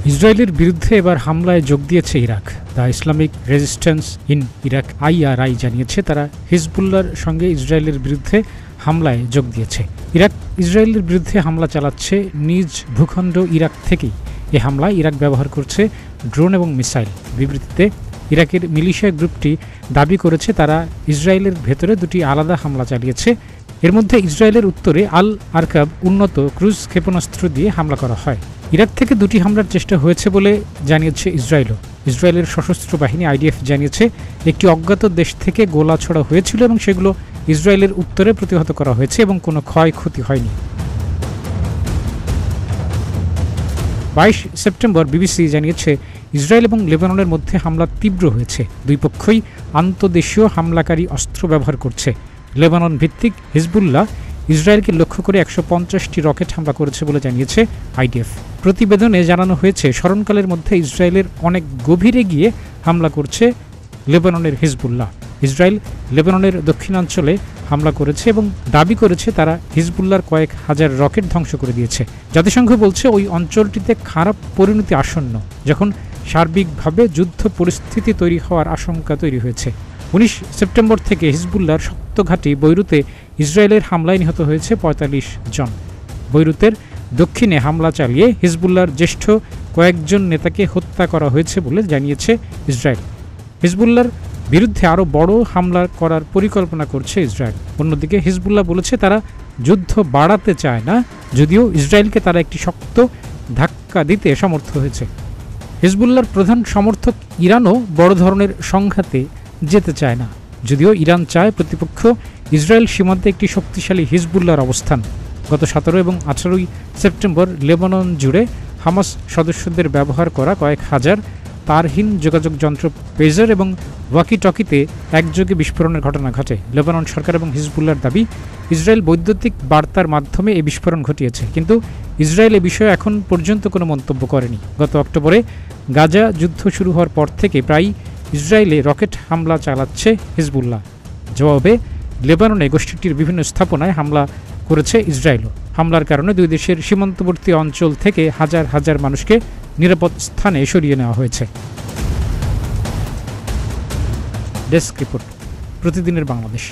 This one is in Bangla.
ইসরায়েলের বিরুদ্ধে এবার হামলায় যোগ দিয়েছে Iraq. The Islamic resistance in Iraq IRI জানিয়েছে তারা হিজবুল্লাহর সঙ্গে ইসরায়েলের বিরুদ্ধে হামলায় যোগ দিয়েছে। ইরাক ইসরায়েলের বিরুদ্ধে হামলা চালাচ্ছে নিজ ভূখণ্ড ইরাক থেকেই। এ হামলায় ইরাক ব্যবহার করছে ড্রোন এবং মিসাইল। বিবৃতিতে ইরাকের মিলিশিয়া গ্রুপটি দাবি করেছে তারা ইসরায়েলের ভেতরে দুটি আলাদা হামলা চালিয়েছে। এর মধ্যে ইসরায়েলের উত্তরে আল আরকাব উন্নত ক্রুজ ক্ষেপণাস্ত্র দিয়ে হামলা করা হয়। ইরাক থেকে দুটি হামলার চেষ্টা হয়েছে বলে জানিয়েছে ইসরায়েলও। ইসরায়েলের সশস্ত্র বাহিনী IDF জানিয়েছে একটি অজ্ঞাত দেশ থেকে গোলা ছোড়া হয়েছিল এবং সেগুলো ইসরায়েলের উত্তরে প্রতিহত করা হয়েছে এবং কোনো ক্ষয়ক্ষতি হয়নি। 22 সেপ্টেম্বর BBC জানিয়েছে ইসরায়েল এবং লেবাননের মধ্যে হামলা তীব্র হয়েছে। দুই পক্ষই আন্তদেশীয় হামলাকারী অস্ত্র ব্যবহার করছে। লেবানন ভিত্তিক হিজবুল্লাহ ইসরায়েলকে লক্ষ্য করে 150টি রকেট হামলা করেছে বলে জানিয়েছে IDF। প্রতিবেদনে জানানো হয়েছে স্মরণকালের মধ্যে ইসরায়েলের অনেক গভীরে গিয়ে হামলা করছে লেবাননের হিজবুল্লাহ। ইসরায়েল লেবাননের দক্ষিণাঞ্চলে হামলা করেছে এবং দাবি করেছে তারা হিজবুল্লাহর কয়েক হাজার রকেট ধ্বংস করে দিয়েছে। জাতিসংঘ বলছে ওই অঞ্চলটিতে খারাপ পরিণতি আসন্ন, যখন সার্বিকভাবে যুদ্ধ পরিস্থিতি তৈরি হওয়ার আশঙ্কা তৈরি হয়েছে। 19 সেপ্টেম্বর থেকে হিজবুল্লাহর শক্ত ঘাঁটি বৈরুতে ইসরায়েলের হামলায় নিহত হয়েছে 45 জন। বৈরুতের দক্ষিণে হামলা চালিয়ে হিজবুল্লাহর জ্যেষ্ঠ কয়েকজন নেতাকে হত্যা করা হয়েছে বলে জানিয়েছে ইসরায়েল। হিজবুল্লাহর বিরুদ্ধে আরও বড় হামলা করার পরিকল্পনা করছে ইসরায়েল। অন্যদিকে হিজবুল্লাহ বলেছে তারা যুদ্ধ বাড়াতে চায় না, যদিও ইসরায়েলকে তারা একটি শক্ত ধাক্কা দিতে সমর্থ হয়েছে। হিজবুল্লাহর প্রধান সমর্থক ইরানও বড় ধরনের সংঘাতে যেতে চায় না, যদিও ইরান চায় প্রতিপক্ষ ইসরায়েল সীমান্তে একটি শক্তিশালী হিজবুল্লাহর অবস্থান। গত 17 এবং 18 সেপ্টেম্বর লেবানন জুড়ে হামাস সদস্যদের ব্যবহার করা কয়েক হাজার তারহীন যোগাযোগ যন্ত্র পেজার এবং ওয়াকি-টকিতে একযোগে বিস্ফোরণের ঘটনা ঘটে। লেবানন সরকার এবং হিজবুল্লাহর দাবি ইসরায়েল বৈদ্যুতিক বার্তার মাধ্যমে এই বিস্ফোরণ ঘটিয়েছে, কিন্তু ইসরায়েল এ বিষয়ে এখন পর্যন্ত কোনো মন্তব্য করেনি। গত অক্টোবরে গাজা যুদ্ধ শুরু হওয়ার পর থেকে প্রায় ইসরায়েলে রকেট হামলা চালাচ্ছে হিজবুল্লাহ। জবাবে লেবাননে গোষ্ঠীটির বিভিন্ন স্থাপনায় হামলা করেছে ইসরায়েলও। হামলার কারণে দুই দেশের সীমান্তবর্তী অঞ্চল থেকে হাজার হাজার মানুষকে নিরাপদ স্থানে সরিয়ে নেওয়া হয়েছে। ডেস্ক রিপোর্ট, প্রতিদিনের বাংলাদেশ।